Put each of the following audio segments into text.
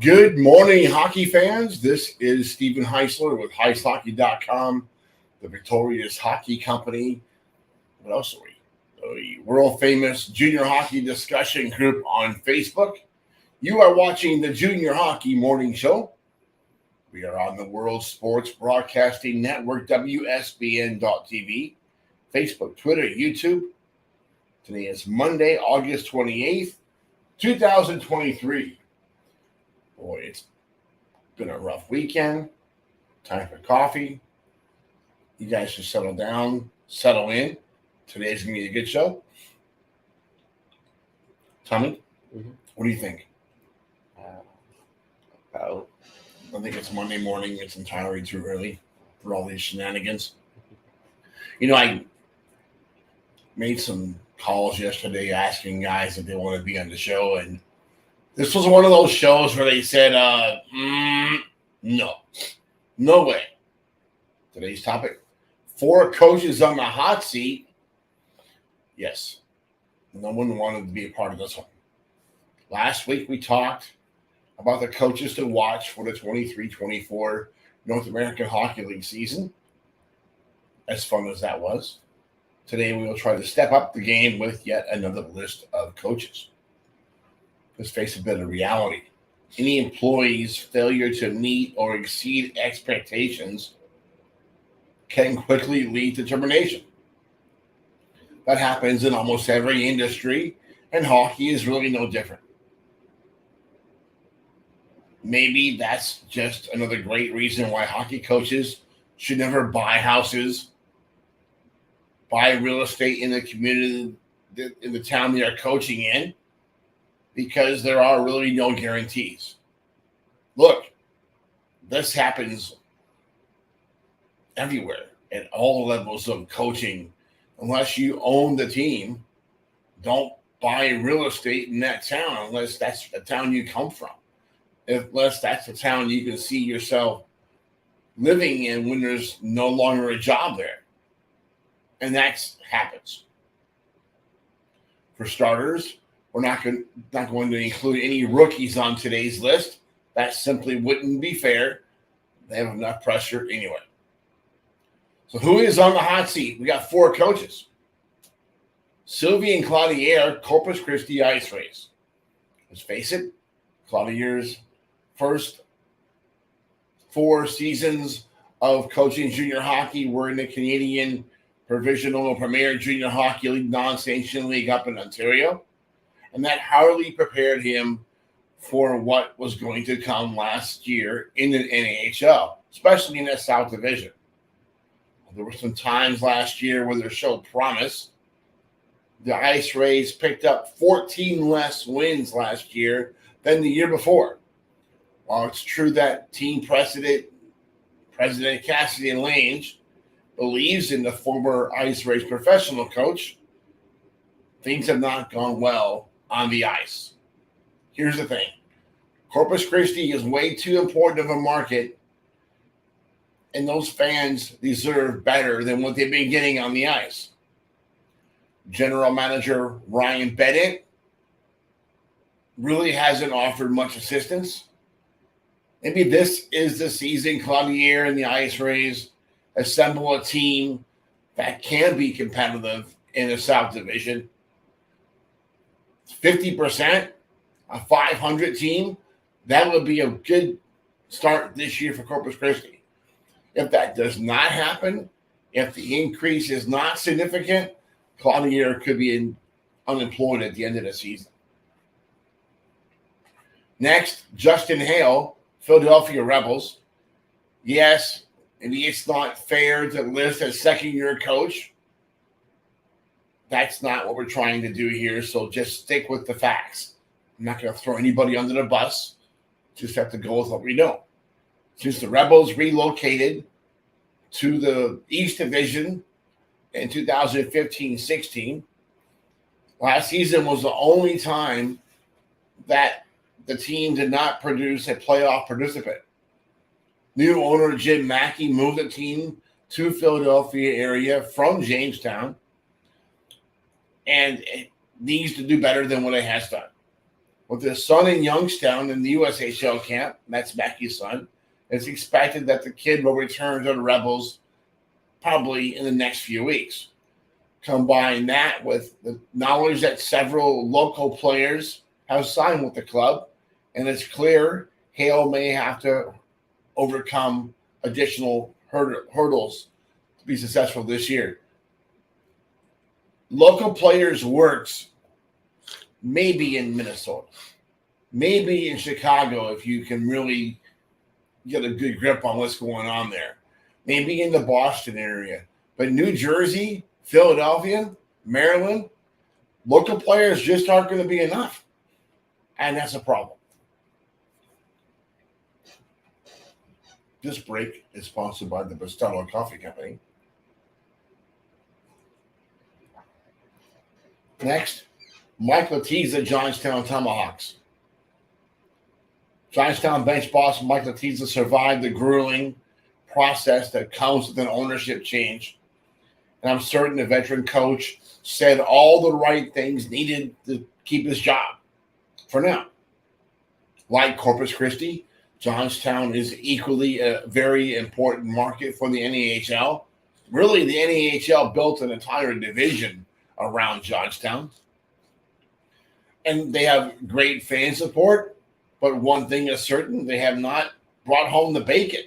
Good morning, hockey fans. This is Stephen Heisler with HeisHockey.com, the Victorious Hockey Company. What else are we? The world famous junior hockey discussion group on Facebook. You are watching the Junior Hockey Morning Show. We are on the World Sports Broadcasting Network, WSBN.TV, Facebook, Twitter, YouTube. Today is Monday, August 28th, 2023. Boy, it's been a rough weekend. Time for coffee. You guys should settle down, settle in. Today's going to be a good show. Tommy, What do you think? I think it's Monday morning. It's entirely too early for all these shenanigans. I made some calls yesterday asking guys if they want to be on the show, and this was one of those shows where they said, no way. Today's topic, 4 coaches on the hot seat. Yes, no one wanted to be a part of this one. Last week we talked about the coaches to watch for the 23-24 North American Hockey League season. As fun as that was. Today we will try to step up the game with yet another list of coaches. Let's face a bit of reality. Any employee's failure to meet or exceed expectations can quickly lead to termination. That happens in almost every industry, and hockey is really no different. Maybe that's just another great reason why hockey coaches should never buy houses, buy real estate in the community, in the town they are coaching in, because there are really no guarantees. Look, this happens everywhere at all levels of coaching. Unless you own the team, don't buy real estate in that town unless that's the town you come from. Unless that's the town you can see yourself living in when there's no longer a job there. And that happens. For starters, we're not going to include any rookies on today's list. That simply wouldn't be fair. They have enough pressure anyway. So who is on the hot seat? We got 4 coaches. Sylvie and Claudier, Corpus Christi Ice Rays. Let's face it, Claudier's first 4 seasons of coaching junior hockey were in the Canadian Provincial Premier Junior Hockey League, non-sanctioned league up in Ontario. And that hardly prepared him for what was going to come last year in the NHL, especially in that South Division. There were some times last year where there showed promise. The Ice Rays picked up 14 less wins last year than the year before. While it's true that team President Cassidy Lange believes in the former Ice Rays professional coach, things have not gone well on the ice. Here's the thing. Corpus Christi is way too important of a market, and those fans deserve better than what they've been getting on the ice. General manager Ryan Bennett really hasn't offered much assistance. Maybe this is the season Claudier and the Ice Rays assemble a team that can be competitive in the South Division. 50%, a 500 team, that would be a good start this year for Corpus Christi. If that does not happen, if the increase is not significant, Claudier could be unemployed at the end of the season. Next, Justin Hale, Philadelphia Rebels. Yes, maybe it's not fair to list as second-year coach. That's not what we're trying to do here, so just stick with the facts. I'm not going to throw anybody under the bus. Just have to go with what we know. Since the Rebels relocated to the East Division in 2015-16. Last season was the only time that the team did not produce a playoff participant. New owner Jim Mackey moved the team to Philadelphia area from Jamestown, and it needs to do better than what it has done. With his son in Youngstown in the USHL camp, that's Mackey's son, it's expected that the kid will return to the Rebels probably in the next few weeks. Combine that with the knowledge that several local players have signed with the club, and it's clear Hale may have to overcome additional hurdles to be successful this year. Local players works maybe in Minnesota, maybe in Chicago if you can really get a good grip on what's going on there, maybe in the Boston area. But New Jersey, Philadelphia, Maryland, local players just aren't going to be enough. And that's a problem. This break is sponsored by the Bustelo Coffee Company. Next, Mike Letizia, Johnstown Tomahawks. Johnstown bench boss Mike Letizia survived the grueling process that comes with an ownership change. And I'm certain the veteran coach said all the right things needed to keep his job for now. Like Corpus Christi, Johnstown is equally a very important market for the NAHL. Really, the NAHL built an entire division around Johnstown. And they have great fan support, but one thing is certain, they have not brought home the bacon.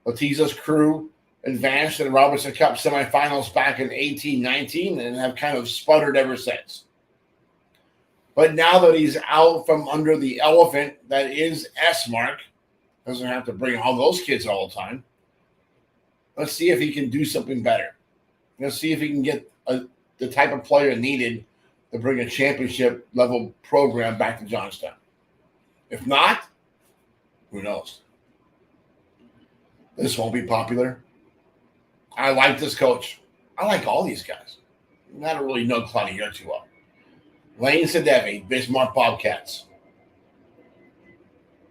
Letizia's crew advanced in the Robertson Cup semifinals back in 18-19 and have kind of sputtered ever since. But now that he's out from under the elephant that is S-Mark, doesn't have to bring all those kids all the time. Let's see if he can do something better. Let's see if he can get the type of player needed to bring a championship level program back to Johnstown. If not, who knows? This won't be popular. I like this coach. I like all these guys. I don't really know Claudia too well. Lane Sadevi, Bismarck Bobcats.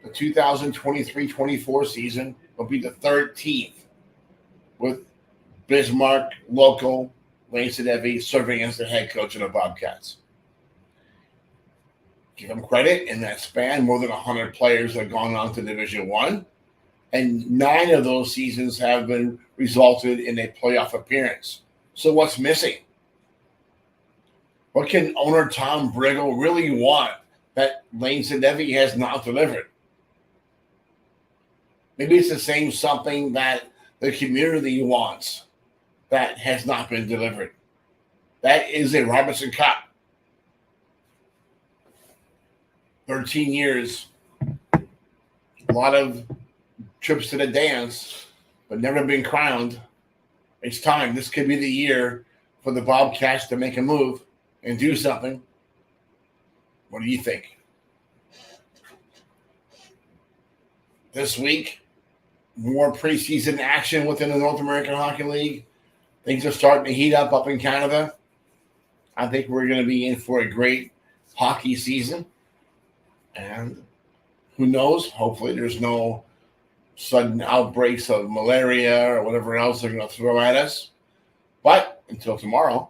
The 2023-24 season will be the 13th with Bismarck local Lane Sadevi serving as the head coach of the Bobcats. Give him credit, in that span, more than 100 players have gone on to Division I, and 9 of those seasons have been resulted in a playoff appearance. So what's missing? What can owner Tom Briggle really want that Lane Sadevi has not delivered? Maybe it's the same something that the community wants that has not been delivered. That is a Robertson Cup. 13 years, a lot of trips to the dance, but never been crowned. It's time. This could be the year for the Bobcats to make a move and do something. What do you think? This week, more preseason action within the North American Hockey League. Things are starting to heat up in Canada. I think we're going to be in for a great hockey season. And who knows? Hopefully there's no sudden outbreaks of malaria or whatever else they're going to throw at us. But until tomorrow,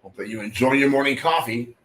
hope that you enjoy your morning coffee